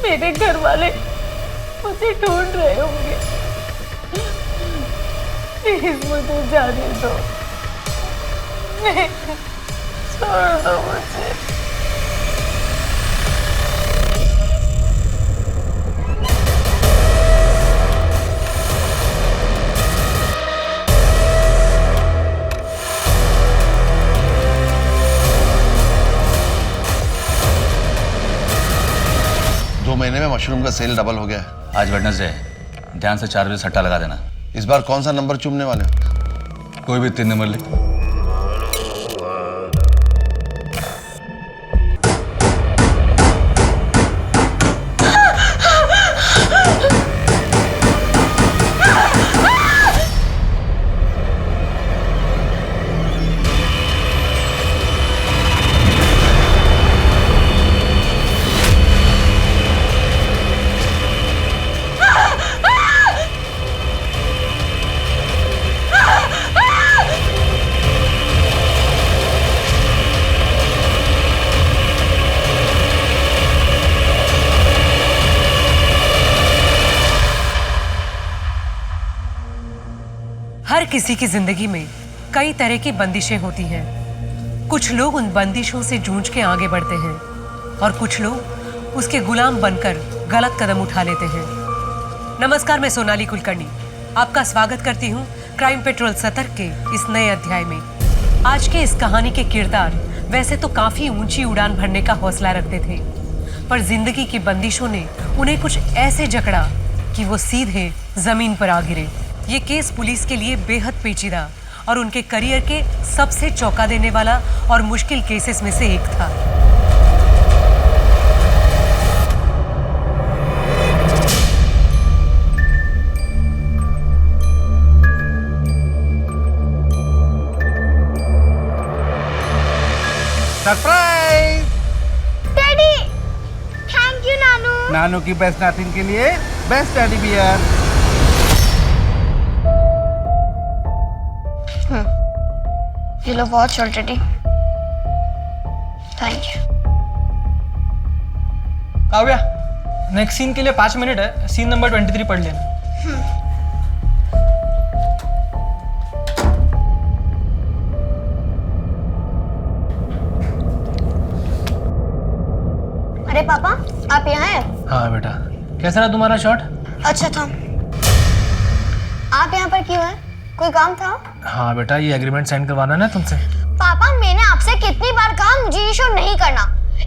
मेरे घर वाले मुझे ढूंढ रहे होंगे। प्लीज मुझे जाने दो, नहीं, छोड़ दो मुझे। 2 महीने में मशरूम का सेल डबल हो गया है। आज वेडनेसडे है, ध्यान से 4 बजे सट्टा लगा देना। इस बार कौन सा नंबर चूमने वाले हो? कोई भी 3 नंबर ले। हर किसी की जिंदगी में कई तरह की बंदिशें होती हैं। कुछ लोग उन बंदिशों से जूझ के आगे बढ़ते हैं और कुछ लोग उसके गुलाम बनकर गलत कदम उठा लेते हैं। नमस्कार, मैं सोनाली कुलकर्णी आपका स्वागत करती हूँ क्राइम पेट्रोल सतर्क के इस नए अध्याय में। आज के इस कहानी के किरदार वैसे तो काफी ऊंची उड़ान भरने का हौसला रखते थे, पर जिंदगी की बंदिशों ने उन्हें कुछ ऐसे जकड़ा कि वो सीधे जमीन पर आ गिरे। ये केस पुलिस के लिए बेहद पेचीदा और उनके करियर के सबसे चौंका देने वाला और मुश्किल केसेस में से एक था। सरप्राइज! डैडी, थैंक यू नानू। नानू की बेस्ट नातिन के लिए बेस्ट टेडी बियर। ये लो बहुत short daddy, thank you. Kavya, next scene के लिए 5 मिनट है। सीन नंबर 23 पढ़ लेना। अरे पापा, आप यहाँ हैं? हाँ बेटा, कैसा रहा तुम्हारा शॉट? अच्छा था। आप यहाँ पर क्यों हैं? कोई काम था? हाँ बेटा, ये एग्रीमेंट साइन करवाना है ना तुमसे। पापा, मैंने आपसे कितनी बार कहा मुझे ये शो नहीं करना।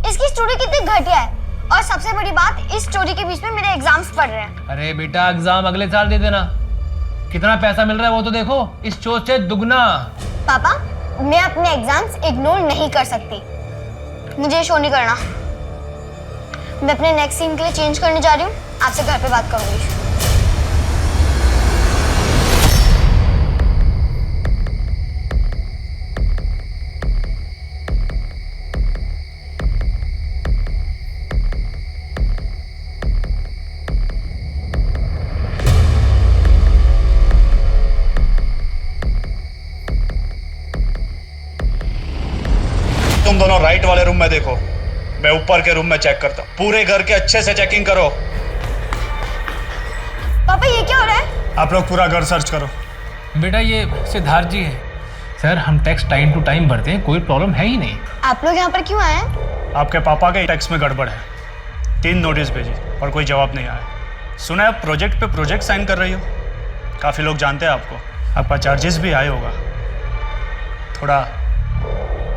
इसकी स्टोरी कितनी घटिया है, और सबसे बड़ी बात, इस स्टोरी के बीच में मेरे एग्जाम्स पढ़ रहे हैं। अरे बेटा, एग्जाम अगले साल दे देना। कितना पैसा मिल रहा है वो तो देखो, इस शो से दुगना। पापा, मैं अपने एग्जाम्स इग्नोर नहीं कर सकती। मुझे ये शो नहीं करना। मैं अपने नेक्स्ट सीन के लिए चेंज करने जा रही हूँ। आपसे घर पे बात करूंगी। तुम दोनों राइट वाले रूम में देखो, मैं ऊपर के रूम में चेक करता हूँ। पूरे घर के अच्छे से चेकिंग करो। पापा, ये क्या हो रहा है? आप लोग पूरा घर सर्च करो। बेटा, ये सिद्धार्थ जी है। सर, हम टैक्स टाइम टू टाइम भरते हैं, कोई प्रॉब्लम है ही नहीं। आप लोग यहाँ पर क्यों आए हैं? आपके पापा के टैक्स में गड़बड़ है। 3 नोटिस भेजी और कोई जवाब नहीं आया। सुना है आप प्रोजेक्ट पे प्रोजेक्ट साइन कर रही हो। काफ़ी लोग जानते हैं आपको। आपका चार्जेस भी हाई होगा। थोड़ा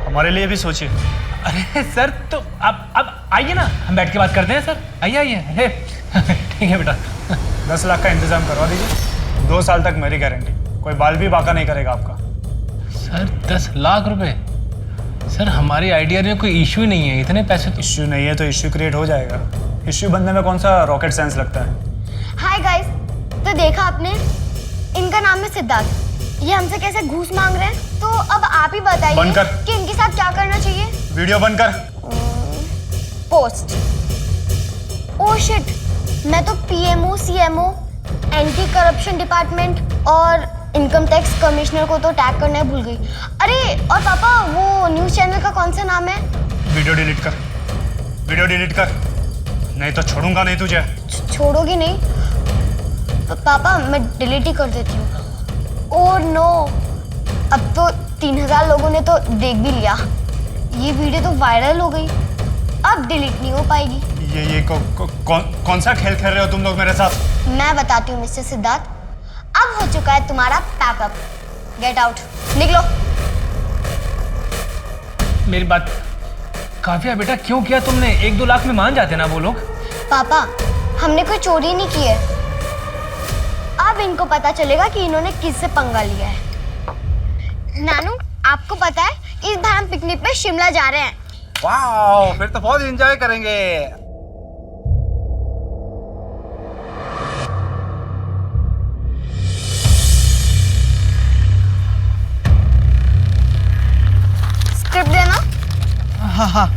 हमारे लिए भी सोचिए। अरे सर, तो अब आइए ना, हम बैठ के बात करते हैं। सर आइए आइए। अरे ठीक है बेटा। 10 लाख का इंतजाम करवा दीजिए। 2 साल तक मेरी गारंटी, कोई बाल भी बाका नहीं करेगा आपका। सर 10 लाख रुपए? सर, हमारी आइडिया में कोई इश्यू नहीं है, इतने पैसे तो। इश्यू नहीं है तो इश्यू क्रिएट हो जाएगा। इश्यू बनने में कौन सा रॉकेट साइंस लगता है। हाय गाइस, तो देखा आपने, इनका नाम है सिद्धार्थ। ये हमसे कैसे घूस मांग रहे हैं, तो अब आप ही बताइए कि इनके साथ क्या करना चाहिए। वीडियो बंद कर। पोस्ट। ओह शिट, मैं तो PMO, CMO, anti corruption department और इनकम टैक्स कमिश्नर को तो टैग करना भूल गई। अरे और पापा, वो न्यूज़ चैनल का कौन सा नाम है? वीडियो डिलीट कर, वीडियो डिलीट कर। नहीं तो छोड़ूंगा नहीं तुझे। छोड़ोगी नहीं? पापा मैं डिलीट ही कर देती हूँ। ओह नो, अब तो 3000 लोगों ने तो देख भी लिया। ये वीडियो तो वायरल हो गई, अब डिलीट नहीं हो पाएगी। ये कौन सा खेल खेल रहे हो तुम लोग मेरे साथ? मैं बताती हूँ मिस्टर सिद्धार्थ, अब हो चुका है तुम्हारा पैकअप। गेट आउट, निकलो। मेरी बात काव्या बेटा, क्यों किया तुमने? 1-2 लाख में मान जाते ना वो लोग। पापा हमने कोई चोरी नहीं की है, अब इनको पता चलेगा कि इन्होंने किससे पंगा लिया है। नानू आपको पता है इस बार हम पिकनिक पे शिमला जा रहे हैं। वाह, फिर तो बहुत एंजॉय करेंगे। स्क्रिप्ट देना। हाँ हाँ।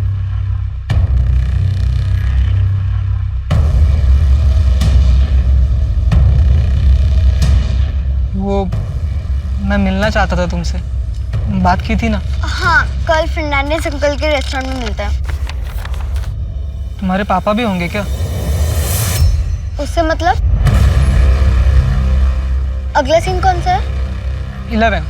वो मैं मिलना चाहता था तुमसे, बात की थी ना। हाँ, कल फर्नांडिस अंकल के रेस्टोरेंट में मिलते हैं। तुम्हारे पापा भी होंगे क्या? उससे मतलब? अगला सीन कौन सा है? 11।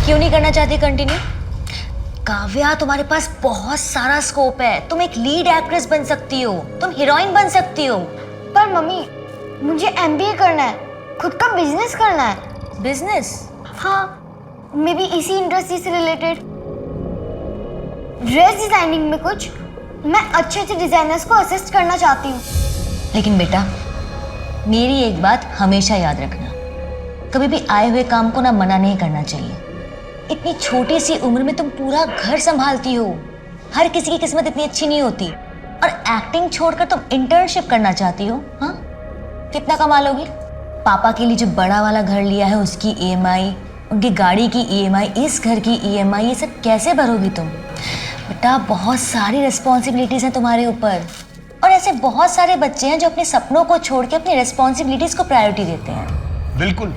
क्यों नहीं करना चाहती कंटिन्यू? काव्या, तुम्हारे पास बहुत सारा स्कोप है। तुम एक लीड एक्ट्रेस बन सकती हो, तुम हीरोइन बन सकती हो। पर मम्मी मुझे MBA करना है, खुद का बिजनेस करना है। बिजनेस? हाँ, मे बी इसी इंडस्ट्री से रिलेटेड। ड्रेस डिजाइनिंग में कुछ। मैं अच्छे अच्छे डिजाइनर्स को असिस्ट करना चाहती हूँ। लेकिन बेटा, मेरी एक बात हमेशा याद रखना, कभी भी आए हुए काम को ना मना नहीं करना चाहिए। इतनी छोटी सी उम्र में तुम पूरा घर संभालती हो। हर किसी की किस्मत इतनी अच्छी नहीं होती। और एक्टिंग छोड़कर तुम इंटर्नशिप करना चाहती हो? हाँ, कितना कमा लोगी? पापा के लिए जो बड़ा वाला घर लिया है उसकी EMI, उनकी गाड़ी की EMI, इस घर की EMI, ये सब कैसे भरोगी तुम? बेटा, बहुत सारी रिस्पॉन्सिबिलिटीज हैं तुम्हारे ऊपर। और ऐसे बहुत सारे बच्चे हैं जो अपने सपनों को छोड़ के अपनी रिस्पॉन्सिबिलिटीज को प्रायोरिटी देते हैं। बिल्कुल,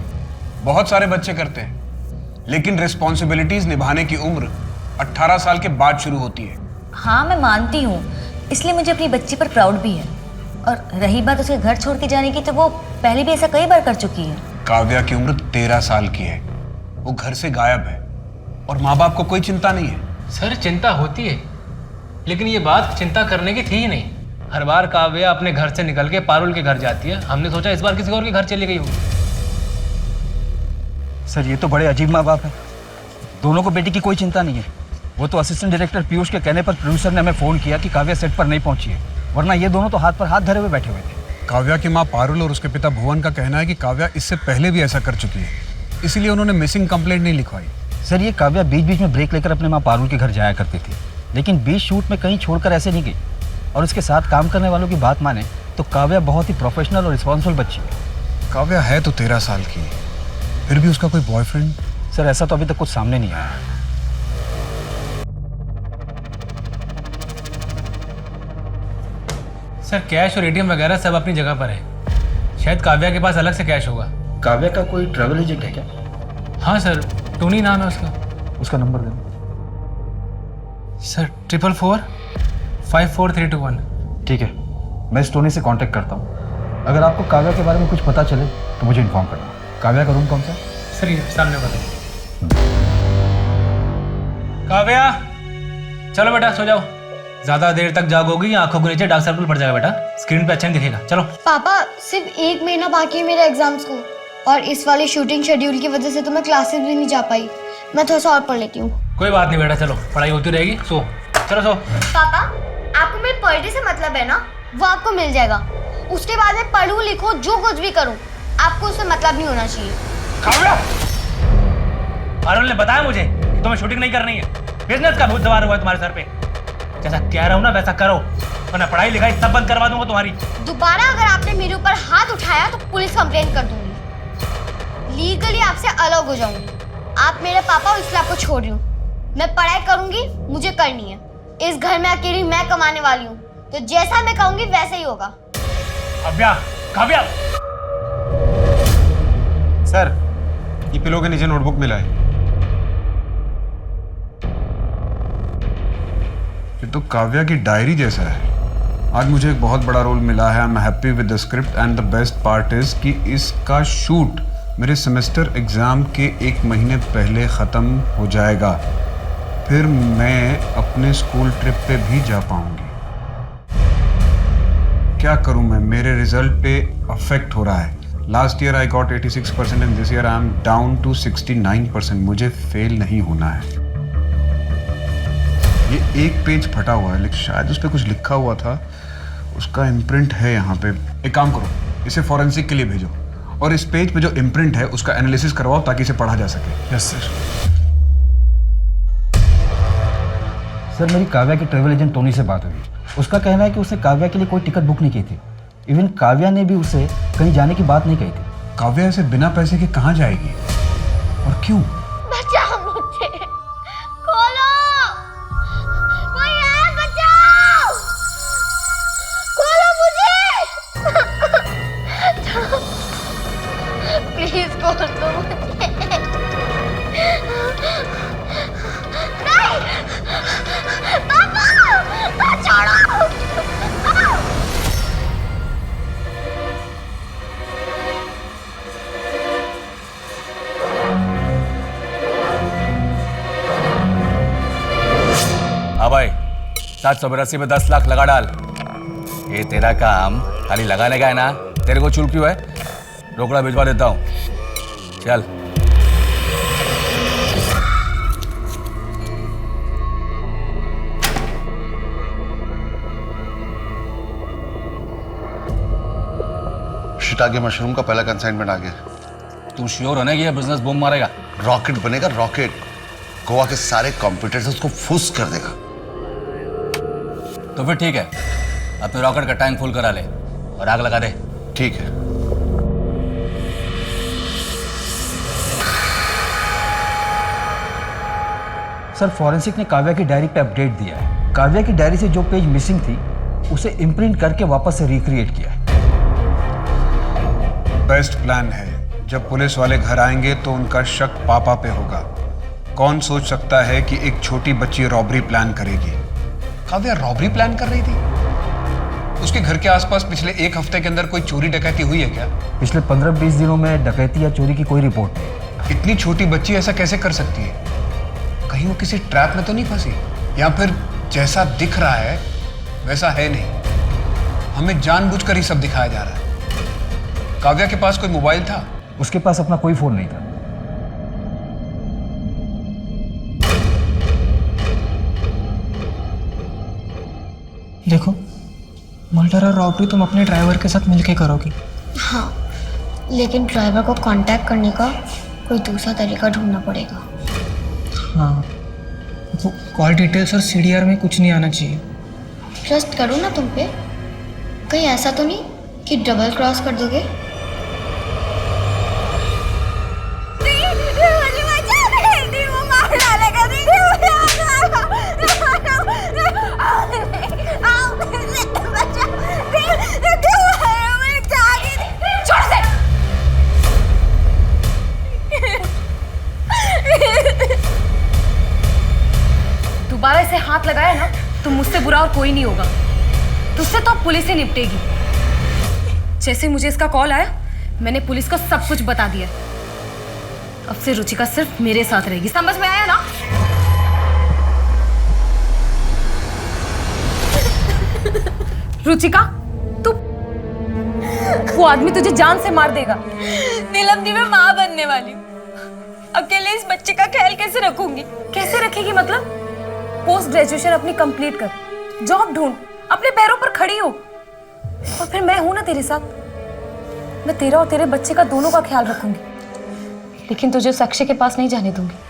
बहुत सारे बच्चे करते हैं, लेकिन रिस्पॉन्सिबिलिटीज निभाने की उम्र 18 साल के बाद शुरू होती है। हाँ, मैं मानती हूँ, इसलिए मुझे अपनी बच्ची पर प्राउड भी है। और रही बात उसके घर छोड़ के जाने की, तो वो पहले भी ऐसा कई बार कर चुकी है। काव्या की उम्र 13 साल की है, वो घर से गायब है और माँ बाप को कोई चिंता नहीं है। सर, चिंता होती है, लेकिन ये बात चिंता करने की थी ही नहीं। हर बार काव्या अपने घर से निकल के पारुल के घर जाती है, हमने सोचा इस बार किसी और के घर चली गई होगी। सर, ये तो बड़े अजीब माँ बाप है। दोनों को बेटी की कोई चिंता नहीं है। वो तो असिस्टेंट डायरेक्टर पीयूष के कहने पर प्रोड्यूसर ने हमें फोन किया कि काव्या सेट पर नहीं पहुंची है, वरना ये दोनों तो हाथ पर हाथ धरे हुए बैठे हुए थे। काव्या की माँ पारुल और उसके पिता भुवन का कहना है कि काव्या इससे पहले भी ऐसा कर चुकी है, इसीलिए उन्होंने मिसिंग कंप्लेंट नहीं लिखवाई। सर, ये काव्या बीच बीच में ब्रेक लेकर अपने माँ पारुल के घर जाया करती थी, लेकिन बीच शूट में कहीं छोड़कर ऐसे नहीं गई। और उसके साथ काम करने वालों की बात माने तो काव्या बहुत ही प्रोफेशनल और रिस्पॉन्सिबल बच्ची है। काव्या है तो 13 साल की, फिर भी उसका कोई बॉयफ्रेंड? सर, ऐसा तो अभी तक कुछ सामने नहीं आया। सर, कैश और ATM वगैरह सब अपनी जगह पर है। शायद काव्या के पास अलग से कैश होगा। काव्या का कोई ट्रैवल एजेंट है क्या? हाँ सर, टोनी नाम है उसका। उसका नंबर दे। सर, 444 54321। ठीक है, मैं इस टोनी से कांटेक्ट करता हूँ। अगर आपको काव्या के बारे में कुछ पता चले तो मुझे इन्फॉर्म करना। काव्या का रूम कौन सा? सर, ये सामने बताओ। काव्या, चलो बेटा सो जाओ, ज्यादा देर तक जागोगी या आंखों के नीचे डार्क सर्कल पड़ जाएगा बेटा, स्क्रीन पे अच्छा नहीं दिखेगा। चलो। पापा सिर्फ 1 महीना बाकी है मेरे एग्जाम्स को, और इस वाली शूटिंग शेड्यूल की वजह से तो मैं क्लासेस भी नहीं जा पाई। मैं थोड़ा सा और पढ़ लेती हूँ। कोई बात नहीं बेटा, चलो पढ़ाई होती रहेगी, सो चलो सो। पापा आपको मेरे पर डे से मतलब है ना, वो आपको मिल जाएगा। उसके बाद में पढ़ूं लिखूं जो कुछ भी करूं, आपको उससे मतलब नहीं होना चाहिए। काव्या, पारुल ने बताया मुझे कि तुम्हें शूटिंग नहीं करनी है, बिजनेस का भूत सवार हुआ है तुम्हारे सर पे। जैसा कह रहा हूं ना वैसा करो, वरना पढ़ाई लिखाई सब बंद करवा दूंगा तुम्हारी। दोबारा अगर आपने मेरे ऊपर हाथ उठाया तो पुलिस कंप्लेंट कर दूंगी, लीगली आपसे अलग हो जाऊंगी। आप मेरे पापा और इसलिए आपको छोड़ रही हूँ। मैं पढ़ाई करूंगी, मुझे करनी है। इस घर में अकेली मैं कमाने वाली हूँ, तो जैसा मैं कहूंगी वैसे ही होगा। काव्या, काव्या। सर, ये पिलो के नीचे नोटबुक मिला है। ये तो काव्या की डायरी जैसा है। आज मुझे एक बहुत बड़ा रोल मिला है। I am happy with the script and the best part is कि इसका शूट मेरे सेमेस्टर एग्जाम के 1 महीने पहले ख़त्म हो जाएगा। फिर मैं अपने स्कूल ट्रिप पे भी जा पाऊंगी। क्या करूं मैं, मेरे रिजल्ट पे अफेक्ट हो रहा है। Last year I got 86% and this year I am down to 69%। मुझे फेल नहीं होना है। ये एक पेज फटा हुआ है, लेकिन शायद उस पर कुछ लिखा हुआ था, उसका इम्प्रिंट है यहाँ पे। एक काम करो, इसे फॉरेंसिक के लिए भेजो और इस पेज पे जो इम्प्रिंट है उसका एनालिसिस करवाओ ताकि इसे पढ़ा जा सके। Yes sir. सर मेरी काव्या के ट्रैवल एजेंट टोनी से बात हुई। उसका कहना है कि उसने काव्या के लिए कोई टिकट बुक नहीं की थी। इवन काव्या ने भी उसे कहीं जाने की बात नहीं कही थी। काव्या ऐसे बिना पैसे के कहाँ जाएगी और क्यों? बचाओ मुझे, खोलो, कोई है, बचाओ, खोलो मुझे, प्लीज खोल दो मुझे। नहीं, पापा, छोड़ो। हाँ भाई, 782 में 10 लाख लगा डाल। ये तेरा काम खाली लगाने का है ना? तेरे को चुल क्यों है? रोकड़ा भिजवा देता हूँ, चल। शिट, आगे मशरूम का पहला कंसाइनमेंट आ गया। तू श्योर होने की ये बिजनेस बूम मारेगा? रॉकेट बनेगा, रॉकेट। गोवा के सारे कॉम्पिटिटर्स उसको फुस कर देगा। तो फिर ठीक है, अपने रॉकेट का टैंक फुल करा ले और आग लगा दे। ठीक है। सर फॉरेंसिक ने काव्या की डायरी पे अपडेट दिया है। काव्या की डायरी से जो पेज मिसिंग थी उसे इम्प्रिंट करके वापस से रिक्रिएट किया है। बेस्ट प्लान है। जब पुलिस वाले घर आएंगे तो उनका शक पापा पे होगा। कौन सोच सकता है कि एक छोटी बच्ची रॉबरी प्लान करेगी? काव्या रॉबरी प्लान कर रही थी? उसके घर के आसपास पिछले 1 हफ्ते के अंदर कोई चोरी डकैती हुई है क्या? पिछले 15-20 दिनों में डकैती या चोरी की कोई रिपोर्ट नहीं। इतनी छोटी बच्ची ऐसा कैसे कर सकती है? कहीं वो किसी ट्रैप में तो नहीं फंसी? या फिर जैसा दिख रहा है वैसा है नहीं, हमें जानबूझकर ही सब दिखाया जा रहा है। काव्या के पास कोई मोबाइल था? उसके पास अपना कोई फोन नहीं था। देखो, मर्डर और रॉबरी तुम अपने ड्राइवर के साथ मिलके करोगी। हाँ, लेकिन ड्राइवर को कांटेक्ट करने का कोई दूसरा तरीका ढूंढना पड़ेगा। हाँ, वो कॉल डिटेल्स और सीडीआर में कुछ नहीं आना चाहिए। ट्रस्ट करो ना तुम पे। कहीं ऐसा तो नहीं कि डबल क्रॉस कर दोगे? दोबारा इसे हाथ लगाया ना तो मुझसे बुरा और कोई नहीं होगा। तुझसे तो अब पुलिस ही निपटेगी। जैसे मुझे इसका कॉल आया मैंने पुलिस को सब कुछ बता दिया। अब से रुचिका सिर्फ मेरे साथ रहेगी, समझ में आया ना? रुचिका, तू वो आदमी तुझे जान से मार देगा। नीलम दी, मैं माँ बनने वाली हूँ। अकेले इस बच्चे का ख्याल कैसे रखूंगी? कैसे रखेगी मतलब? पोस्ट ग्रेजुएशन अपनी कंप्लीट कर, जॉब ढूंढ, अपने पैरों पर खड़ी हो, और फिर मैं हूं ना तेरे साथ। मैं तेरा और तेरे बच्चे का दोनों का ख्याल रखूंगी, लेकिन तुझे उस अक्षय के पास नहीं जाने दूंगी।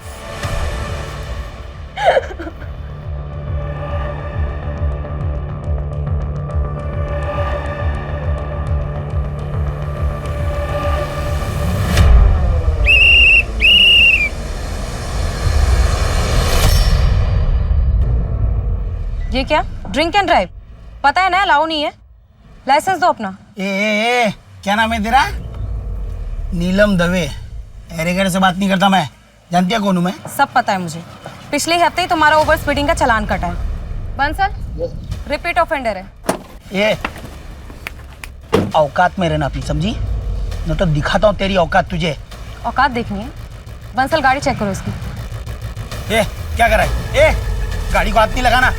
ये क्या? Drink and drive? पता है ना अलाउ नहीं है। लाइसेंस दो अपना। ए, क्या नाम है तेरा? नीलम दवे। एरेगेर से बात नहीं करता मैं। जानती है कौन हूँ मैं? सब पता है मुझे। पिछले हफ्ते ही तुम्हारा ओवर स्पीडिंग का चालान कटा है। बंसल, रिपीट ऑफेंडर है। ये औकात में रहना प्लीज, समझी? न तो दिखाता हूँ तेरी औकात तुझे। औकात देखनी है? बंसल, गाड़ी चेक करो इसकी। ए, क्या कर रहा है? गाड़ी को हाथ नहीं लगाना।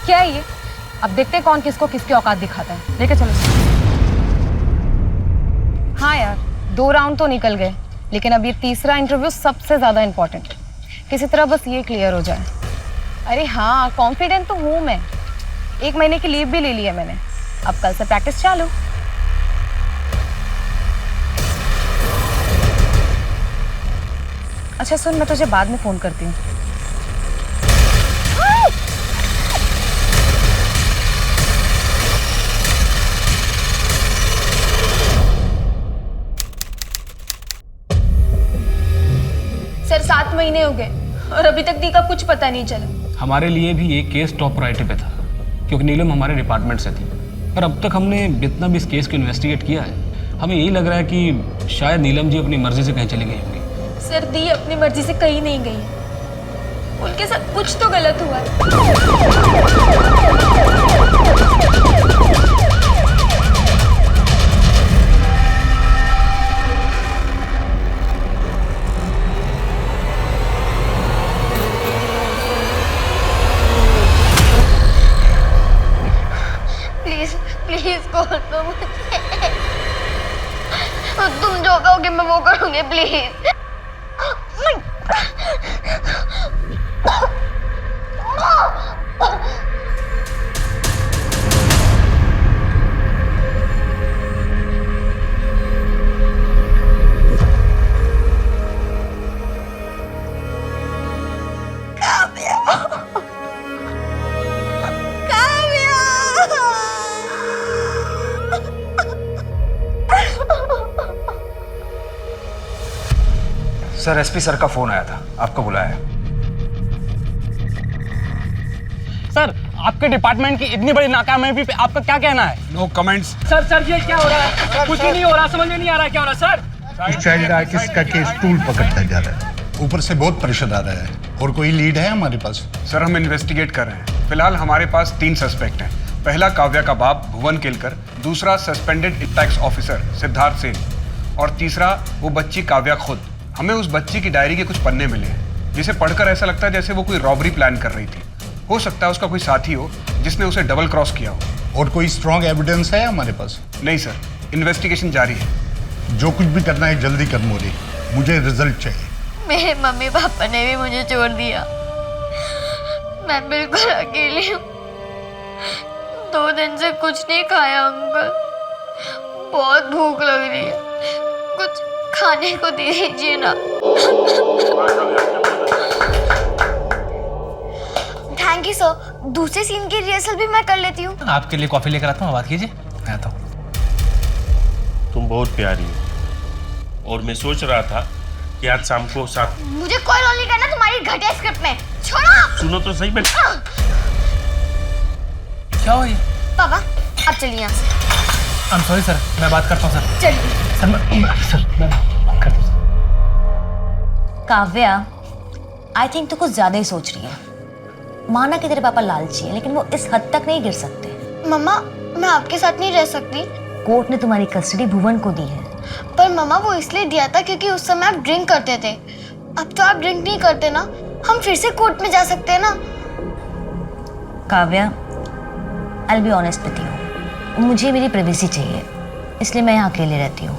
क्या है ये? अब देखते हैं कौन किसको किसकी औकात दिखाता है। लेके चलो। हाँ यार, 2 राउंड तो निकल गए, लेकिन अब ये तीसरा इंटरव्यू सबसे ज्यादा इंपॉर्टेंट। किसी तरह बस ये क्लियर हो जाए। अरे हाँ, कॉन्फिडेंट तो हूँ मैं। 1 महीने की लीव भी ले ली है मैंने। अब कल से प्रैक्टिस चालू। अच्छा सुन, मैं तुझे बाद में फोन करती हूँ। सर 7 महीने हो गए और अभी तक दी का कुछ पता नहीं चला। हमारे लिए भी ये केस टॉप प्रायोरिटी पे था, क्योंकि नीलम हमारे डिपार्टमेंट से थी। पर अब तक हमने जितना भी इस केस को इन्वेस्टिगेट किया है, हमें यही लग रहा है कि शायद नीलम जी अपनी मर्जी से कहीं चली गई होंगी। सर दी अपनी मर्जी से कहीं नहीं गई है। उनके साथ कुछ तो गलत हुआ है। प्लीज प्लीज कॉल दो मुझे। तुम जो कहोगे मैं वो करूंगी, प्लीज। सर, एसपी सर का फोन आया था, आपको बुलाया है। सर, आपके डिपार्टमेंट की इतनी बड़ी नाकामयाबी पे आपका क्या कहना है? No comments. सर ये क्या हो रहा है? कुछ भी नहीं हो रहा, समझ में नहीं आ रहा क्या हो रहा है सर। चाइल्ड आर्टिस्ट का केस टूल पकड़ता जा रहा है, ऊपर से बहुत प्रेशर आ रहा है। और कोई लीड है हमारे पास? सर, हम इन्वेस्टिगेट कर रहे हैं। फिलहाल हमारे पास 3 सस्पेक्ट हैं। पहला काव्या का बाप भुवन केलकर, दूसरा suspended tax officer Siddharth Sen, और तीसरा वो बच्ची काव्या खुद। हमें उस बच्ची की डायरी के कुछ पन्ने मिले हैं, जिसे पढ़कर ऐसा लगता है जैसे वो कोई रॉबरी प्लान कर रही थी। हो सकता है उसका कोई साथी हो जिसने उसे डबल क्रॉस किया हो। और कोई स्ट्रॉन्ग एविडेंस है हमारे पास? नहीं सर, इन्वेस्टिगेशन जारी है। जो कुछ भी करना है जल्दी कर मोदी, मुझे रिजल्ट चाहिए। मेरे मम्मी पापा ने भी मुझे छोड़ दिया। मैं बिल्कुल अकेली हूँ। 2 दिन से कुछ नहीं खाया अंकल। बहुत भूख लग रही है, कुछ खाने को दे दीजिए ना। Thank you sir. दूसरे सीन की रिहर्सल भी मैं कर लेती हूँ। आपके लिए कॉफी लेकर आता हूँ, बात कीजिए। मैं आता हूँ। तुम बहुत प्यारी हो, और मैं सोच रहा था कि आज शाम को साथ। मुझे कोई रोल नहीं करना तुम्हारी घटिया स्क्रिप्ट में। छोड़ो। सुनो तो सही। मैं क्या हो ये? पापा अब चलिए यहाँ से। I'm sorry सर, मैं बात करता हूँ सर। चलिए। सर मैं बात करता हूँ। काव्या, आई थिंक तो कुछ ज्यादा ही सोच रही है। माना कि तेरे पापा लालची है, लेकिन वो इस हद तक नहीं गिर सकते। मम्मा, मैं आपके साथ नहीं रह सकती। कोर्ट ने तुम्हारी कस्टडी भुवन को दी है। पर मम्मा वो इसलिए दिया था क्योंकि उस समय आप ड्रिंक करते थे। अब तो आप ड्रिंक नहीं करते ना, हम फिर से कोर्ट में जा सकते हैं ना। Kavya, I will be honest with you, मुझे मेरी प्राइवेसी चाहिए, इसलिए मैं यहाँ अकेले रहती हूँ।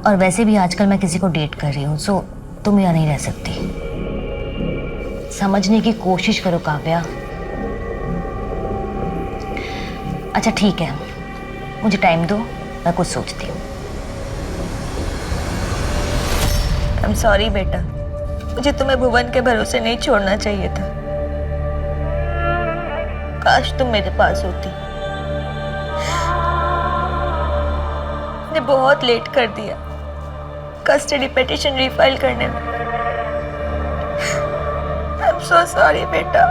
और वैसे भी आजकल मैं किसी को डेट कर रही हूँ, सो तुम यहाँ नहीं रह सकती। समझने की कोशिश करो काव्या। अच्छा ठीक है, मुझे टाइम दो, मैं कुछ सोचती हूँ। आई एम सॉरी बेटा, मुझे तुम्हें भुवन के भरोसे नहीं छोड़ना चाहिए था। काश तुम मेरे पास होती। ने बहुत लेट कर दिया कस्टडी पिटीशन रीफाइल करने में। आई एम सो सॉरी बेटा।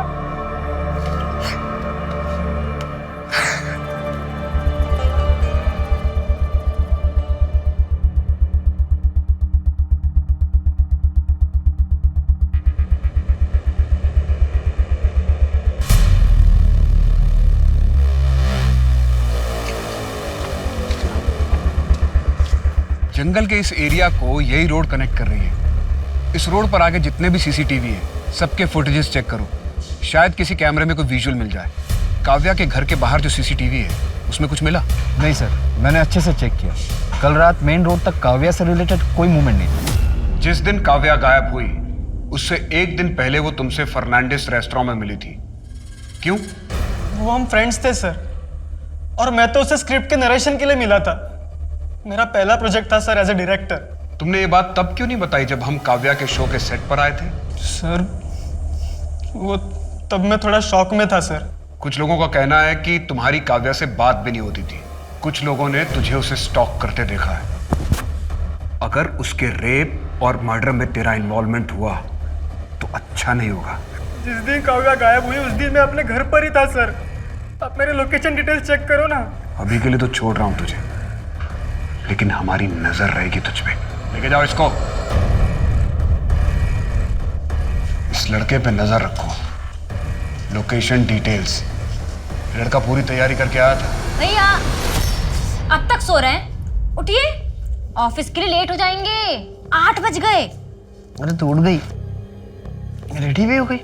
जंगल के इस एरिया को यही रोड कनेक्ट कर रही है। इस रोड पर आगे जितने भी सीसीटीवी हैं, सबके फुटेजेस चेक करो, शायद किसी कैमरे में कोई विजुअल मिल जाए। काव्या के घर के बाहर जो सीसीटीवी है उसमें कुछ मिला? नहीं सर, मैंने अच्छे से चेक किया। कल रात मेन रोड तक काव्या से रिलेटेड कोई मूवमेंट नहीं था। जिस दिन काव्या गायब हुई उससे एक दिन पहले वो तुमसे फर्नांडिस रेस्टोरेंट में मिली थी, क्यों? वो हम फ्रेंड्स थे सर, और मैं तो उसे स्क्रिप्ट के नरेशन के लिए मिला था। मेरा पहला प्रोजेक्ट था सर एज ए डायरेक्टर। तुमने ये बात तब क्यों नहीं बताई जब हम काव्या के शो के सेट पर आए थे? सर वो तब मैं थोड़ा शॉक में था सर। कुछ लोगों का कहना है कि तुम्हारी काव्या से बात भी नहीं होती थी। कुछ लोगों ने तुझे उसे स्टॉक करते देखा है। अगर उसके रेप और मर्डर में तेरा इन्वॉल्वमेंट हुआ तो अच्छा नहीं होगा। जिस दिन काव्या गायब हुई उस दिन मैं अपने घर पर ही था सर। आप मेरे लोकेशन डिटेल्स चेक करो ना। अभी के लिए तो छोड़ रहा हूं तुझे, लेकिन हमारी नजर रहेगी तुझ पे। लेके जाओ इसको। इस लड़के पे नजर रखो। Location details. लड़का पूरी तैयारी करके आया था। भैया अब तक सो रहे हैं, उठिए, ऑफिस के लिए लेट हो जाएंगे। 8 बज गए। अरे तो उठ गई, रेडी भी हो गई?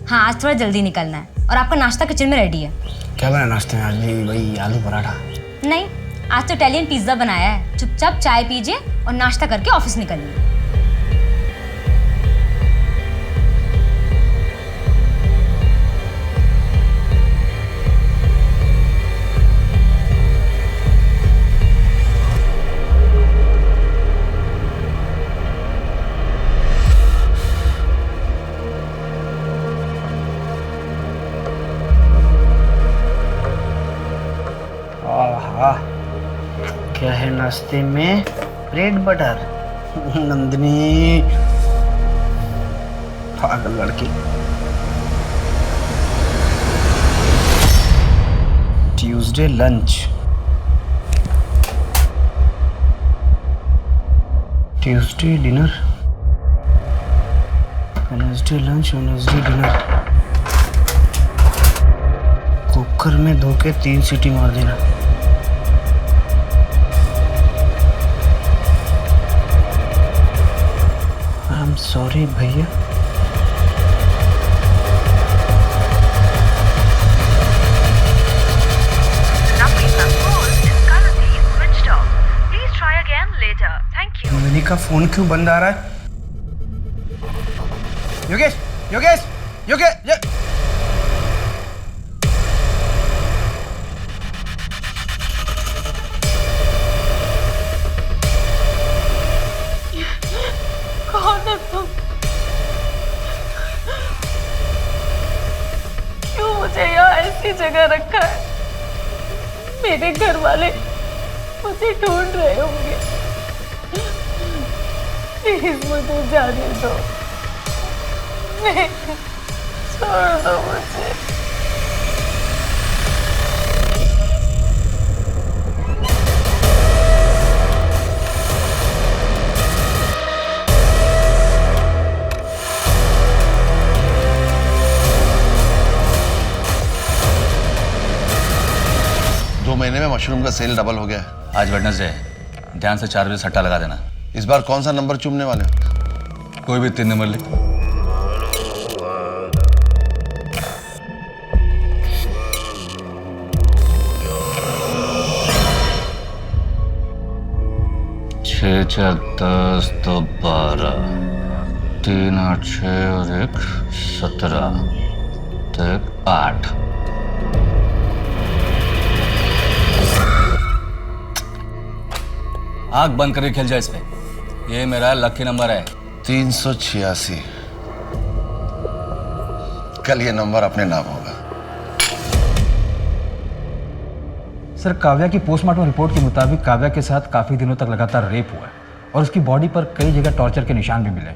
हाँ, आज थोड़ा जल्दी निकलना है और आपका नाश्ता किचन में रेडी है। क्या बना नाश्ते में आज? भी वही आलू पराठा? नहीं, आज तो इटालियन पिज्जा बनाया है। चुपचाप चाय पीजिए और नाश्ता करके ऑफिस निकलिए। आहा, क्या है नाश्ते में? Bread butter. नंदिनी पागल लड़की। Tuesday lunch, Tuesday dinner, Wednesday lunch, Wednesday dinner. Cooker में धो के 3 सीटी मार देना। आई एम सॉरी भैया। नंदिनी का फोन क्यों बंद आ रहा है? योगेश, योगेश, योगेश, कौन है तुम? क्यों मुझे यहाँ ऐसी जगह रखा है? मेरे घर वाले मुझे ढूंढ रहे होंगे। प्लीज मुझे जाने दो, नहीं, छोड़ दो मुझे। महीने में मशरूम का सेल डबल हो गया है। आज वेडनेसडे है, ध्यान से 4 बजे सट्टा लगा देना। इस बार कौन सा नंबर चूमने वाले हो? कोई भी 3 नंबर लिख। छः 10 तो 12, 3 8 6 और 1 17 तो 1 8। आंख बंद करके खेल जाए इस पे। ये मेरा लकी नंबर है 386। कल ये नंबर अपने नाम होगा। सर, काव्या की पोस्टमार्टम रिपोर्ट के मुताबिक काव्या के साथ काफी दिनों तक लगातार रेप हुआ है और उसकी बॉडी पर कई जगह टॉर्चर के निशान भी मिले।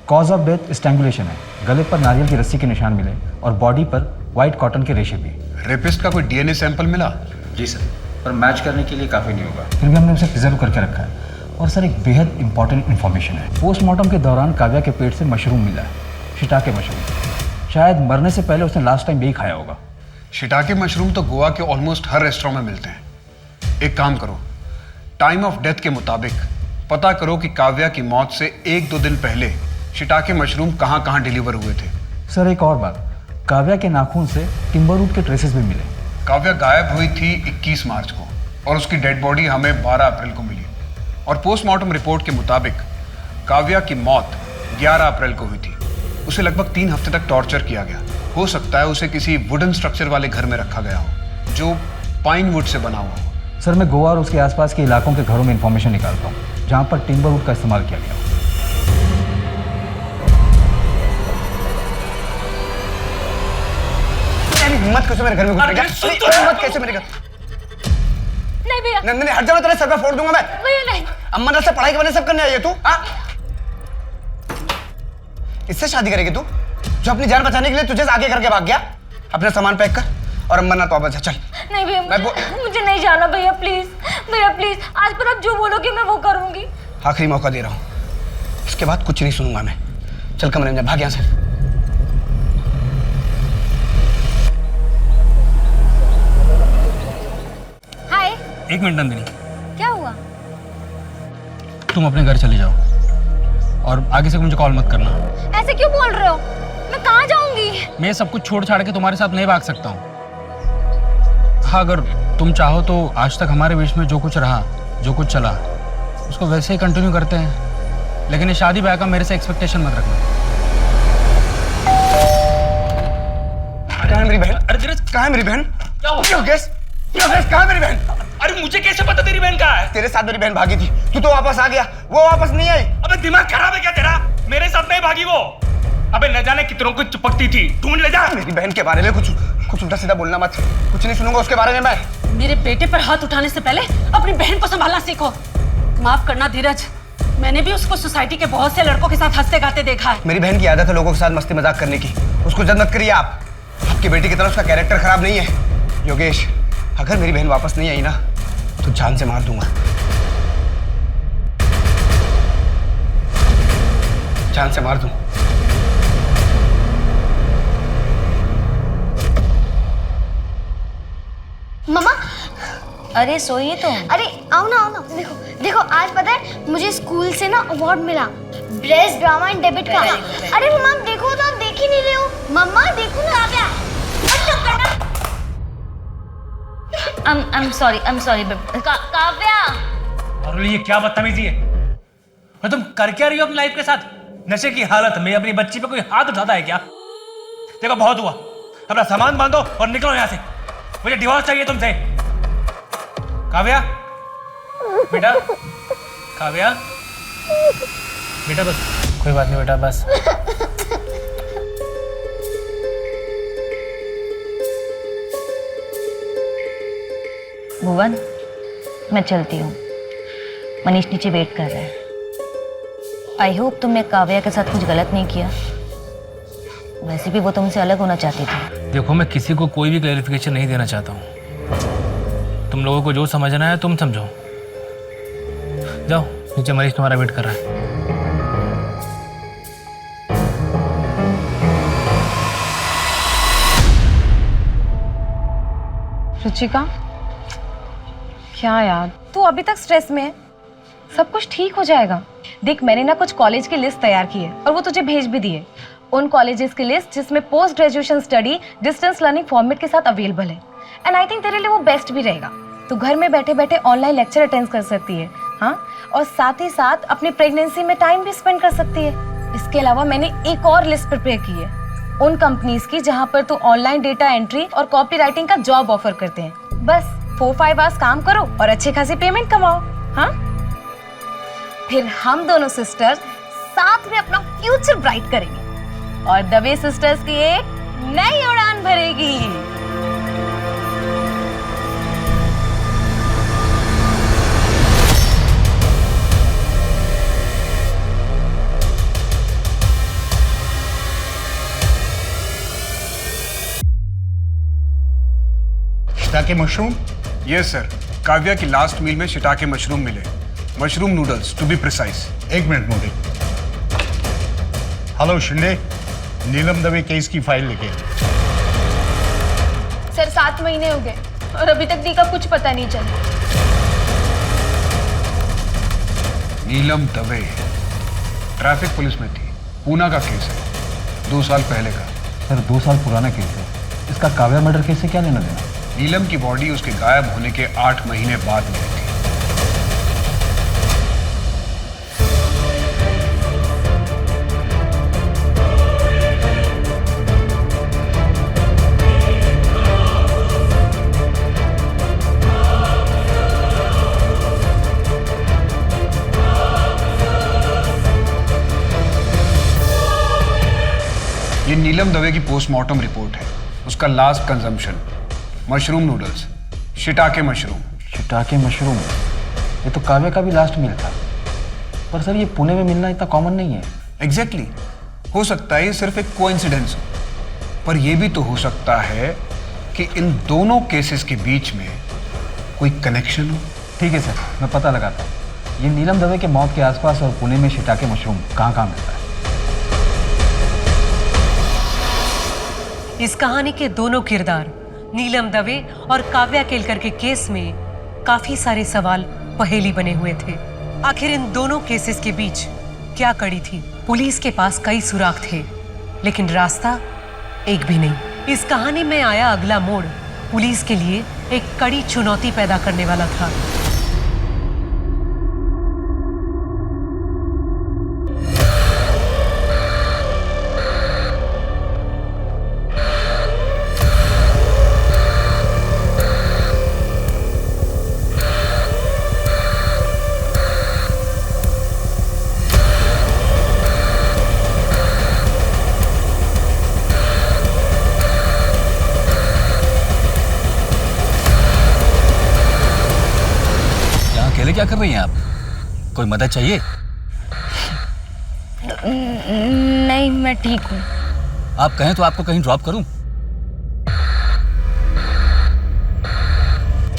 कॉज ऑफ डेथ स्ट्रैंगुलेशन है। गले पर नारियल की रस्सी के निशान मिले और बॉडी पर व्हाइट कॉटन के रेशे भी। रेपिस्ट का कोई डीएनए सैंपल मिला? जी सर, पर मैच करने के लिए काफी नहीं होगा। फिर भी हमने उसे प्रिजर्व करके रखा है। और सर, एक बेहद इंपॉर्टेंट इन्फॉर्मेशन है। पोस्टमार्टम के दौरान काव्या के पेट से मशरूम मिला है, शिटाके मशरूम। शायद मरने से पहले उसने लास्ट टाइम यही खाया होगा। शिटाके मशरूम तो गोवा के ऑलमोस्ट हर रेस्टोरेंट में मिलते हैं। एक काम करो, टाइम ऑफ डेथ के मुताबिक पता करो कि काव्या की मौत से 1-2 दिन पहले शिटाके मशरूम कहाँ कहाँ डिलीवर हुए थे। सर, एक और बात, काव्या के नाखून से टिम्बर रूट के ट्रेसेस भी मिले। काव्या गायब हुई थी 21 मार्च को और उसकी डेड बॉडी हमें 12 अप्रैल को मिली। और पोस्टमार्टम रिपोर्ट के मुताबिक काव्या की मौत 11 अप्रैल को हुई थी। उसे लगभग 3 हफ्ते तक टॉर्चर किया गया। हो सकता है उसे किसी वुडन स्ट्रक्चर वाले घर में रखा गया हो जो पाइन वुड से बना हुआ हो। सर, मैं गोवा और उसके आसपास के इलाकों के घरों में इंफॉर्मेशन निकालता हूँ जहाँ पर टिम्बर वुड का इस्तेमाल किया गया हो। हिम्मत कैसे मेरे घर में घुस गया? हिम्मत कैसे मेरे घर? नहीं भैया, नहीं हट जाओ, तेरे सर पे फोड़ दूंगा मैं। भैया नहीं। अम्मा से पढ़ाई के वजह सब करने आई है तू? इससे शादी करेगी तू जो अपनी जान बचाने के लिए तुझे आगे करके भाग गया? अपना सामान पैक कर और अम्मा तो वापस चल। नहीं भैया, मुझे नहीं जाना भैया, प्लीज भैया प्लीज। आज पर आप जो बोलोगे मैं वो करूंगी। आखिरी मौका दे रहा हूँ, इसके बाद कुछ नहीं सुनूंगा मैं। चल कमरे में भाग यहाँ से। हाय। 1 मिनट नंदिनी, क्या हुआ? तुम अपने घर चले जाओ और आगे से मुझे कॉल मत करना। ऐसे क्यों बोल रहे हो? मैं कहाँ जाऊंगी? मैं सब कुछ छोड़ छाड़ के तुम्हारे साथ नहीं भाग सकता हूँ। हाँ, अगर तुम चाहो तो आज तक हमारे बीच में जो कुछ रहा, जो कुछ चला, उसको वैसे ही कंटिन्यू करते हैं। लेकिन ये शादी ब्याह का मेरे से एक्सपेक्टेशन मत रखना। कहाँ है मेरी बहन? अरे धीरज, कहाँ है मेरी बहन? क्या हुआ? कहाँ है मेरी बहन? अरे मुझे कैसे पता तेरी बहन कहाँ है? तेरे साथ मेरी बहन भागी थी, तू तो वापस आ गया, वो वापस नहीं आई। अबे दिमाग खराब है क्या तेरा? मेरे साथ नहीं भागी वो। अबे न जाने कितनों को चिपकती थी। ढूंढ ले जा। मेरी बहन के बारे में कुछ उल्टा सीधा बोलना मत। कुछ नहीं सुनूंगा उसके बारे में मैं। मेरे बेटे पर हाथ उठाने से पहले अपनी बहन को संभालना सीखो। माफ करना धीरज, मैंने भी उसको सोसाइटी के बहुत से लड़कों के साथ हंसते गाते देखा है। मेरी बहन की आदत है लोगों के साथ मस्ती मजाक करने की। उसको जद मत करिए आप। आपकी बेटी की तरफ उसका कैरेक्टर खराब नहीं है। योगेश, अगर मेरी बहन वापस नहीं आई ना तो जान से मार दूंगा। जान से मार दूं। मम्मा, अरे सोइए तुम। अरे आओ ना। देखो देखो, आज पता है मुझे स्कूल से ना अवार्ड मिला, बेस्ट ड्रामा एंड डेब्यूट का। अरे मम्मा देखो तो, आप देख ही नहीं रहे हो। मम्मा देखो ना। I'm sorry Kavya. और ये क्या बदतमीजी है? और तुम कर क्या रही हो अपनी लाइफ के साथ? नशे की हालत में अपनी बच्ची पे कोई हाथ उठाता है क्या? देखो बहुत हुआ, अपना सामान बांधो और निकलो यहाँ से। मुझे डिवोर्स चाहिए तुमसे। काव्या, बेटा, काव्या, बेटा बस, कोई बात नहीं बेटा, बस। भुवन, मैं चलती हूँ। मनीष नीचे वेट कर रहा है। आई होप तुमने काव्या के साथ कुछ गलत नहीं किया। वैसे भी वो तुमसे अलग होना चाहती थी। देखो, मैं किसी को कोई भी क्लैरिफिकेशन नहीं देना चाहता हूँ। तुम लोगों को जो समझना है तुम समझो। जाओ नीचे, मरीज तुम्हारा वेट कर रहा है। रुचिका, क्या यार, तू अभी तक स्ट्रेस में है? सब कुछ ठीक हो जाएगा। देख मैंने ना कुछ कॉलेज की लिस्ट तैयार की है और वो तुझे भेज भी दी है। उन कॉलेजेस की लिस्ट जिसमें post graduation study distance learning format के साथ अवेलेबल है। एंड आई थिंक तेरे लिए वो बेस्ट भी रहेगा। तू घर में बैठे बैठे ऑनलाइन लेक्चर अटेंड कर सकती है, हाँ, और साथ ही साथ अपनी प्रेगनेंसी में टाइम भी स्पेंड कर सकती है। इसके अलावा मैंने एक और लिस्ट प्रिपेयर की है उन कंपनीज की जहाँ पर तू ऑनलाइन डेटा एंट्री और कॉपी राइटिंग का जॉब ऑफर करते हैं। बस 4-5 आवर्स काम करो और अच्छी खासी पेमेंट कमाओ, हाँ। फिर हम दोनों सिस्टर्स साथ में अपना फ्यूचर ब्राइट करेंगे और दवे सिस्टर्स की एक नई उड़ान भरेगी। Shiitake mushroom? Yes sir, Kavya की लास्ट मील में शिटाके मशरूम मिले, mushroom noodles to be precise. एक minute Modi. Hello Shinde, Neelam Dave case की फाइल लेके। सर 7 महीने हो गए और अभी तक डी का कुछ पता नहीं चला। नीलम दवे ट्रैफिक पुलिस में थी, पूना का केस है, 2 साल पहले का। सर 2 साल पुराना केस है, इसका काव्या मर्डर केस से क्या लेना देना? नीलम की बॉडी उसके गायब होने के 8 महीने बाद मिली थी। ये नीलम दवे की पोस्टमार्टम रिपोर्ट है। उसका last consumption mushroom noodles, shiitake mushroom. Shiitake mushroom, ये तो काव्या का भी लास्ट मील था। पर सर ये पुणे में मिलना इतना कॉमन नहीं है। एग्जैक्टली, हो सकता है ये सिर्फ एक कोइंसिडेंस हो, पर यह भी तो हो सकता है कि इन दोनों केसेस के बीच में कोई कनेक्शन हो। ठीक है सर, मैं पता लगाता हूँ ये नीलम दवे के मौत के आसपास और पुणे में शिटाके मशरूम कहाँ मिलता है। इस कहानी के दोनों किरदार नीलम दवे और काव्या केलकर के केस में काफी सारे सवाल पहेली बने हुए थे। आखिर इन दोनों केसेस के बीच क्या कड़ी थी? पुलिस के पास कई सुराग थे, लेकिन रास्ता एक भी नहीं। इस कहानी में आया अगला मोड़ पुलिस के लिए एक कड़ी चुनौती पैदा करने वाला था। क्या कर रही हैं आप? कोई मदद चाहिए? नहीं, मैं ठीक हूँ। आप कहें तो आपको कहीं ड्रॉप करूं?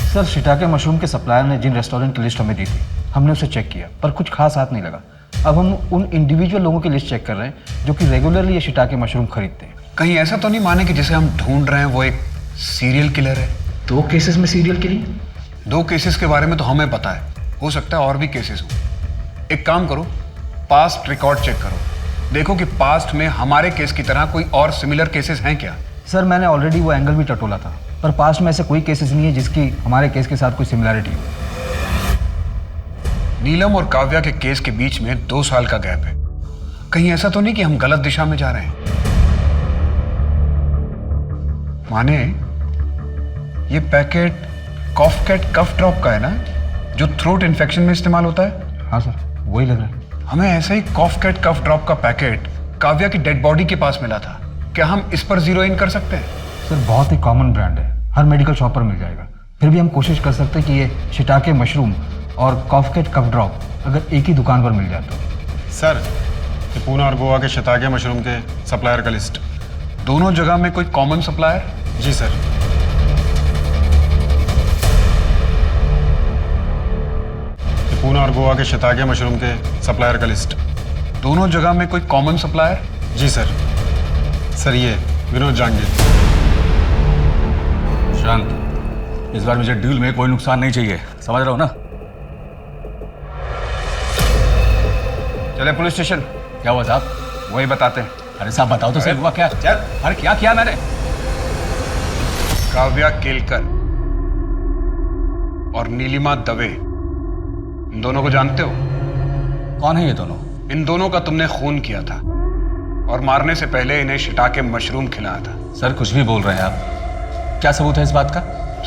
सर शिटाके मशरूम के सप्लायर ने जिन रेस्टोरेंट की लिस्ट हमें दी थी, हमने उसे चेक किया पर कुछ खास हाथ नहीं लगा। अब हम उन इंडिविजुअल लोगों की लिस्ट चेक कर रहे हैं जो कि रेगुलरली ये शिटाके मशरूम खरीदते हैं। कहीं ऐसा तो नहीं माने कि जिसे हम ढूंढ रहे हैं वो एक सीरियल किलर है? 2 केसेस में सीरियल किलिंग? 2 केसेस के बारे में तो हमें पता है, हो सकता है और भी केसेस हो। एक काम करो, पास्ट रिकॉर्ड चेक करो, देखो कि पास्ट में हमारे केस की तरह कोई और सिमिलर केसेस हैं क्या। सर मैंने ऑलरेडी वो एंगल भी टटोला था, पर पास्ट में ऐसे कोई केसेस नहीं है जिसकी हमारे केस के साथ कोई सिमिलरिटी हो। नीलम और काव्या के केस के बीच में 2 साल का गैप है। कहीं ऐसा तो नहीं कि हम गलत दिशा में जा रहे हैं? माने ये पैकेट कॉफकेट कफ ड्रॉप का है ना, जो थ्रोट इन्फेक्शन में इस्तेमाल होता है? हाँ सर, वही लग रहा है। हमें ऐसा ही कॉफकेट कफ ड्रॉप का पैकेट काव्या की डेड बॉडी के पास मिला था। क्या हम इस पर जीरो इन कर सकते हैं? सर बहुत ही कॉमन ब्रांड है, हर मेडिकल शॉप पर मिल जाएगा। फिर भी हम कोशिश कर सकते हैं कि ये शिटाके मशरूम और कॉफकेट कफ ड्रॉप अगर एक ही दुकान पर मिल जाए तो। सर ये पूना और गोवा के शिटाके मशरूम के सप्लायर का लिस्ट। दोनों जगह में कोई कॉमन सप्लायर? जी सर। पूना और गोवा के शिटाके मशरूम के सप्लायर का लिस्ट। दोनों जगह में कोई कॉमन सप्लायर? जी सर। सर ये विनोद जांगिर। शांत, इस बार मुझे डील में कोई नुकसान नहीं चाहिए, समझ रहे हो ना? चले पुलिस स्टेशन। क्या हुआ साहब? वही बताते हैं। अरे साहब बताओ तो सही, हुआ क्या? चल। अरे क्या किया मैंने? काव्या केलकर और नीलिमा दवे, इन दोनों को जानते हो? कौन है ये दोनों? इन दोनों का तुमने खून किया था और मारने से पहले इन्हें शिटाके मशरूम खिलाया था। सर कुछ भी बोल रहे हैं आप। क्या सबूत है इस बात का?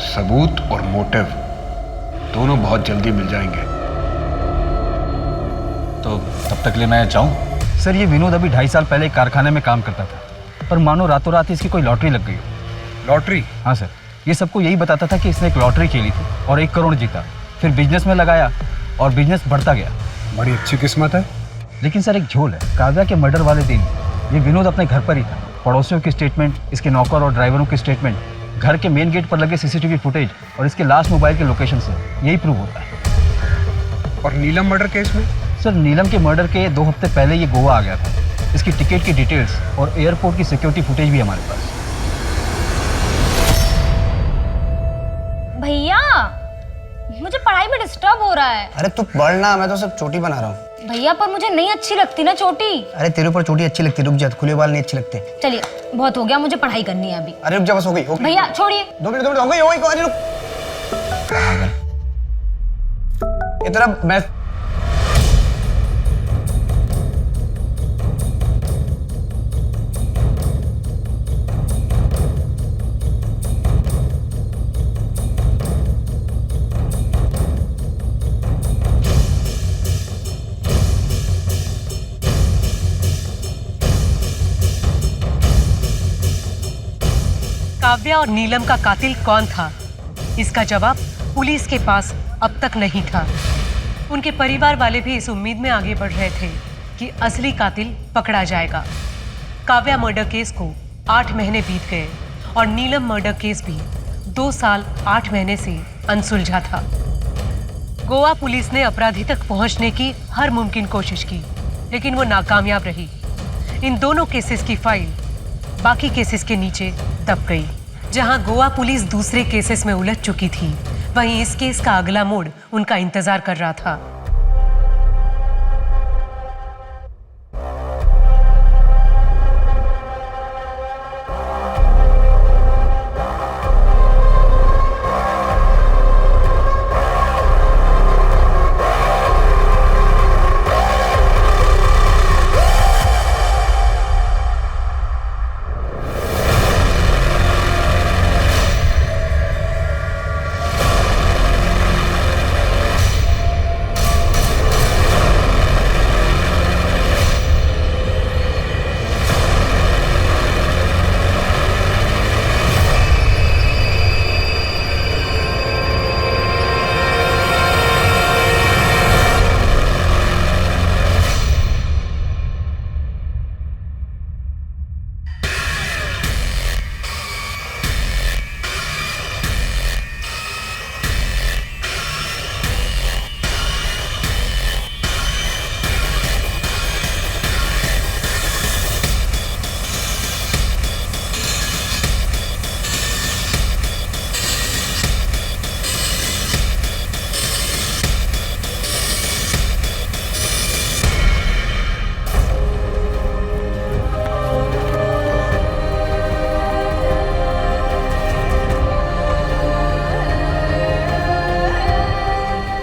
सबूत और मोटिव दोनों बहुत जल्दी मिल जाएंगे। तो तब तक लिए मैं जाऊं? सर ये विनोद अभी 2.5 साल पहले एक कारखाने में काम करता था, पर मानो रातों रात इसकी कोई लॉटरी लग गई हो। लॉटरी? हाँ सर, ये सबको यही बताता था कि इसने एक लॉटरी खेली थी और 1 करोड़ जीता, फिर बिजनेस में लगाया और बिजनेस बढ़ता गया। बड़ी अच्छी किस्मत है। लेकिन सर एक झोल है, काव्या के मर्डर वाले दिन ये विनोद अपने घर पर ही था। पड़ोसियों की स्टेटमेंट, इसके नौकर और ड्राइवरों की स्टेटमेंट, घर के मेन गेट पर लगे सीसीटीवी फुटेज और इसके लास्ट मोबाइल के लोकेशन से यही प्रूव होता है। और नीलम मर्डर केस में? सर नीलम के मर्डर के 2 हफ्ते पहले ये गोवा आ गया था। इसकी टिकट की डिटेल्स और एयरपोर्ट की सिक्योरिटी फुटेज भी हमारे पास। भैया मुझे पढ़ाई में डिस्टर्ब हो रहा है। अरे तू पढ़ना, मैं तो सिर्फ चोटी बना रहा हूँ। भैया पर मुझे नहीं अच्छी लगती ना चोटी। अरे तेरे ऊपर चोटी अच्छी लगती, रुक जा, खुले बाल नहीं अच्छे लगते। चलिए बहुत हो गया, मुझे पढ़ाई करनी है अभी। अरे रुक जा, बस हो गई। भैया छोड़िए। 2 मिनट हो गई। अरे रुक, ये तेरा मैं काव्या और नीलम का कातिल कौन था, इसका जवाब पुलिस के पास अब तक नहीं था। उनके परिवार वाले भी इस उम्मीद में आगे बढ़ रहे थे कि असली कातिल पकड़ा जाएगा। काव्या मर्डर केस को 8 महीने बीत गए और नीलम मर्डर केस भी 2 साल 8 महीने से अनसुलझा था। गोवा पुलिस ने अपराधी तक पहुंचने की हर मुमकिन कोशिश की, लेकिन वो नाकामयाब रही। इन दोनों केसेस की फाइल बाकी केसेस के नीचे दब गई। जहां गोवा पुलिस दूसरे केसेस में उलझ चुकी थी, वहीं इस केस का अगला मोड़ उनका इंतजार कर रहा था।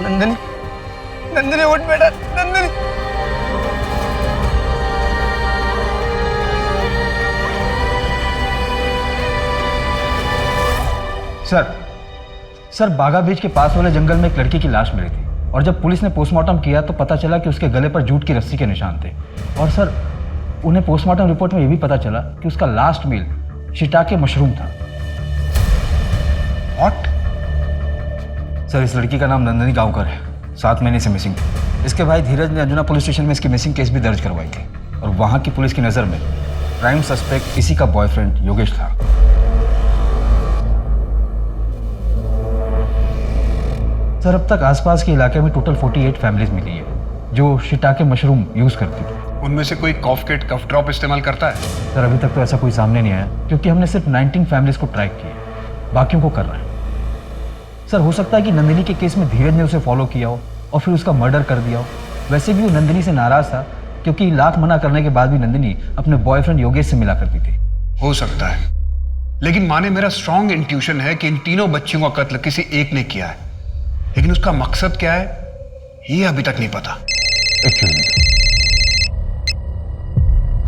नंदिनी, नंदिनी उठ बेटा, नंदिनी। सर बागा बीच के पास वाले जंगल में एक लड़की की लाश मिली थी और जब पुलिस ने पोस्टमार्टम किया तो पता चला कि उसके गले पर जूट की रस्सी के निशान थे। और सर उन्हें पोस्टमार्टम रिपोर्ट में यह भी पता चला कि उसका लास्ट मील शिटाके मशरूम था। What? सर इस लड़की का नाम नंदिनी गांवकर है, 7 महीने से मिसिंग थी। इसके भाई धीरज ने अंजुना पुलिस स्टेशन में इसकी मिसिंग केस भी दर्ज करवाई थी और वहां की पुलिस की नज़र में प्राइम सस्पेक्ट इसी का बॉयफ्रेंड योगेश था। सर अब तक आसपास के इलाके में टोटल 48 फैमिलीज मिली है जो शिटाके मशरूम यूज़ करती थी। उनमें से कोई कॉफ किट, कफ ड्रॉप इस्तेमाल करता है? सर अभी तक तो ऐसा कोई सामने नहीं आया क्योंकि हमने सिर्फ 19 फैमिलीज को ट्रैक किया, बाकियों को कर रहे हैं। सर हो सकता है कि नंदिनी के केस में धीरज ने उसे फॉलो किया हो और फिर उसका मर्डर कर दिया हो। वैसे भी वो नंदिनी से नाराज था क्योंकि लाख मना करने के बाद भी नंदिनी अपने बॉयफ्रेंड योगेश से मिला करती थी। हो सकता है, लेकिन माँ ने मेरा स्ट्रॉन्ग इंट्यूशन है कि इन तीनों बच्चियों का कत्ल किसी एक ने किया है, लेकिन उसका मकसद क्या है ये अभी तक नहीं पता।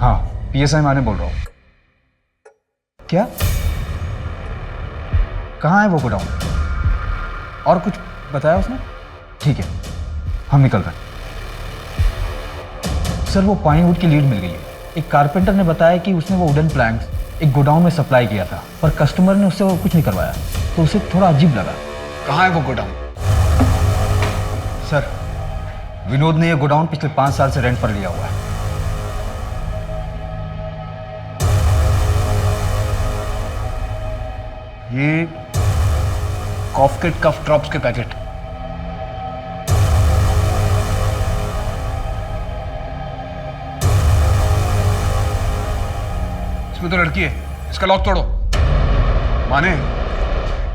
हाँ, पीएसआई माने बोल रहा हूँ। क्या? कहाँ है वो गोडाउन? और कुछ बताया उसने? ठीक है, हम निकल रहे हैं। सर, वो पाइनवुड की लीड मिल गई है। एक कारपेंटर ने बताया कि उसने वो वुडन प्लैंक्स एक गोडाउन में सप्लाई किया था, पर कस्टमर ने उससे वो कुछ नहीं करवाया, तो उसे थोड़ा अजीब लगा। कहाँ है वो गोडाउन? सर, विनोद ने ये गोडाउन पिछले 5 साल से रेंट पर लिया हुआ है। ये कॉफकिट कफ ड्रॉप्स के पैकेट। इसमें तो लड़की है, इसका लॉक तोड़ो। माने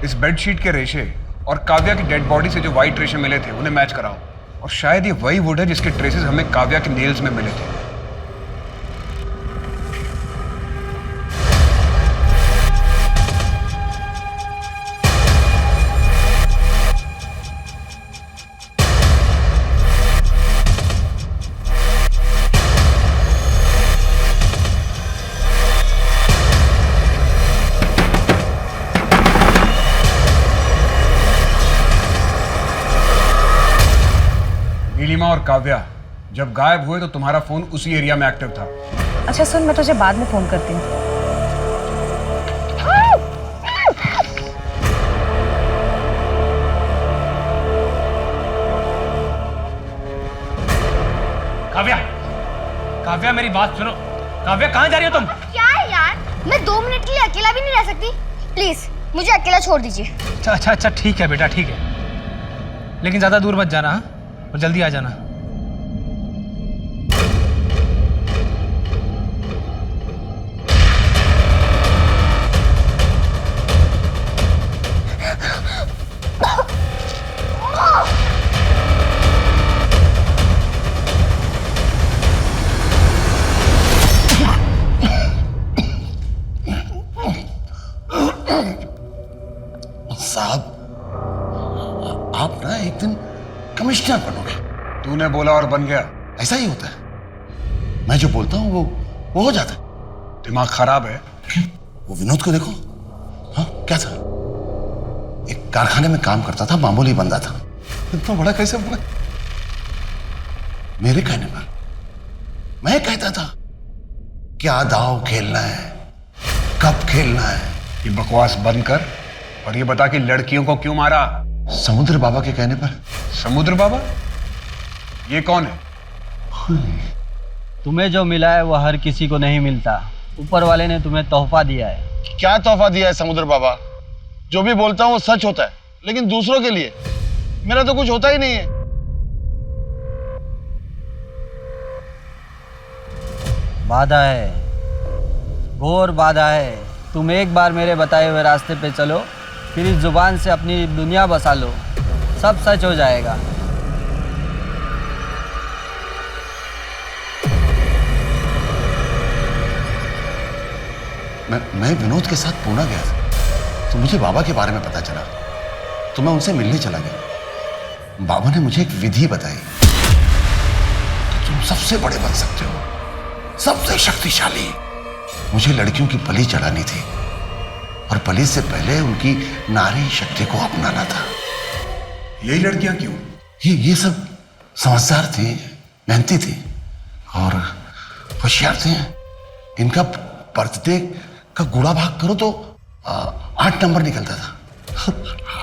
इस बेडशीट के रेशे और काव्या की डेड बॉडी से जो व्हाइट रेशे मिले थे उन्हें मैच कराओ, और शायद ये वही वुड है जिसके ट्रेसेस हमें काव्या के नेल्स में मिले थे। नीलिमा और काव्या जब गायब हुए तो तुम्हारा फोन उसी एरिया में एक्टिव था। अच्छा सुन, मैं तुझे बाद में फोन करती हूँ। काव्या, काव्या मेरी बात सुनो। काव्या, कहाँ जा रही हो तुम? क्या है यार, मैं 2 मिनट के लिए अकेला भी नहीं रह सकती। प्लीज मुझे अकेला छोड़ दीजिए। अच्छा ठीक है बेटा, ठीक है, लेकिन ज्यादा दूर मत जाना, हाँ? और जल्दी आ जाना। साहब, आप ना एक दिन कमिश्नर बनोगे। तूने बोला और बन गया। ऐसा ही होता है, मैं जो बोलता हूँ वो हो जाता है। दिमाग खराब है। वो विनोद को देखो, हाँ क्या था? एक कारखाने में काम करता था, मामूली बंदा था, इतना बड़ा कैसे हुआ? मेरे कहने पर मैं कहता था क्या दाव खेलना है, कब खेलना है। ये बकवास बंद कर और ये बता कि लड़कियों को क्यों मारा। समुद्र बाबा के कहने पर। समुद्र बाबा? ये कौन है? तुम्हें जो मिला है वो हर किसी को नहीं मिलता। ऊपर वाले ने तुम्हें तोहफा दिया है। क्या तोहफा दिया है समुद्र बाबा? जो भी बोलता हूँ वो सच होता है, लेकिन दूसरों के लिए मेरा तो कुछ होता ही नहीं है। बाधा है, घोर बाधा है। तुम एक बार मेरे बताए हुए रास्ते पे चलो, फिर इस जुबान से अपनी दुनिया बसा लो, सब सच हो जाएगा। मैं विनोद के साथ पूना गया था, तो मुझे बाबा के बारे में पता चला, तो मैं उनसे मिलने चला गया। बाबा ने मुझे एक विधि बताई, तो तुम सबसे बड़े बन सकते हो, सबसे शक्तिशाली। मुझे लड़कियों की बलि चढ़ानी थी, और बलि से पहले उनकी नारी शक्ति को अपनाना था। यही लड़कियां क्यों? ये सब समझदार थी, मेहनती थी और होशियार थी। इनका बर्थडे का गुणा भाग करो तो 8 नंबर निकलता था।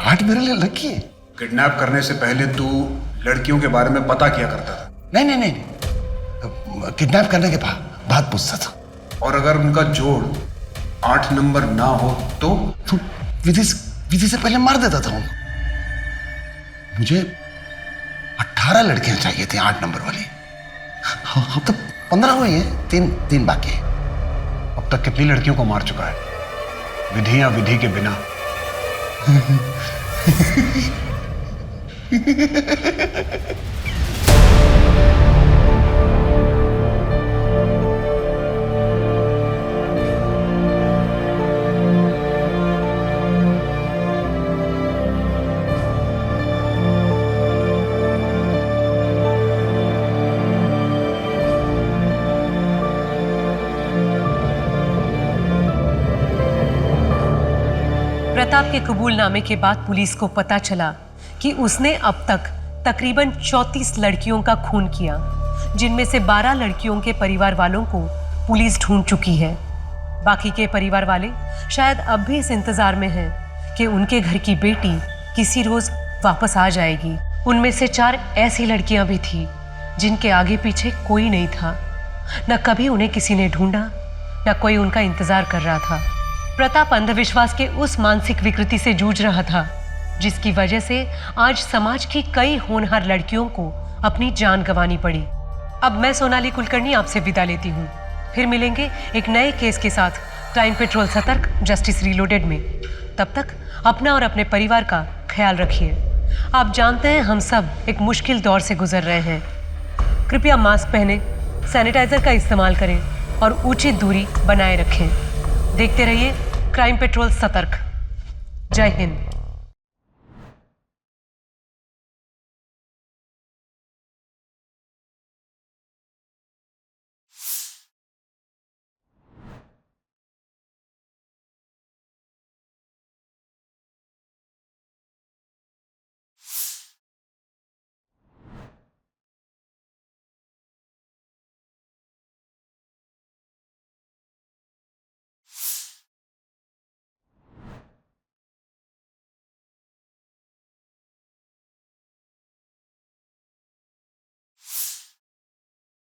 8 मेरे लिए लकी है। किडनैप करने से पहले तू लड़कियों के बारे में पता किया करता था? नहीं, किडनैप करने के बाद पूछता था। और अगर उनका जोड़ 8 नंबर ना हो तो विधि से पहले मार देता था उनको। मुझे 18 लड़कियां चाहिए थी 8 नंबर वाली। अब तो 15 हुई है, 3 बाकी है। अब तक कितनी लड़कियों को मार चुका है, विधि या विधि के बिना? प्रताप के कबूलनामे के बाद पुलिस को पता चला कि उसने अब तक तकरीबन 34 लड़कियों का खून किया, जिनमें से 12 लड़कियों के परिवार वालों को पुलिस ढूंढ चुकी है। बाकी के परिवार वाले शायद अब भी इस इंतजार में हैं कि उनके घर की बेटी किसी रोज वापस आ जाएगी। उनमें से 4 ऐसी लड़कियां भी थी जिनके आगे पीछे कोई नहीं था, न कभी उन्हें किसी ने ढूंढा, न कोई उनका इंतजार कर रहा था। प्रताप अंधविश्वास के उस मानसिक विकृति से जूझ रहा था जिसकी वजह से आज समाज की कई होनहार लड़कियों को अपनी जान गंवानी पड़ी। अब मैं सोनाली कुलकर्णी आपसे विदा लेती हूँ। फिर मिलेंगे एक नए केस के साथ क्राइम पेट्रोल सतर्क जस्टिस रीलोडेड में। तब तक अपना और अपने परिवार का ख्याल रखिए। आप जानते हैं हम सब एक मुश्किल दौर से गुजर रहे हैं। कृपया मास्क पहनें, सैनिटाइजर का इस्तेमाल करें और उचित दूरी बनाए रखें। देखते रहिए क्राइम पेट्रोल सतर्क। जय हिंद।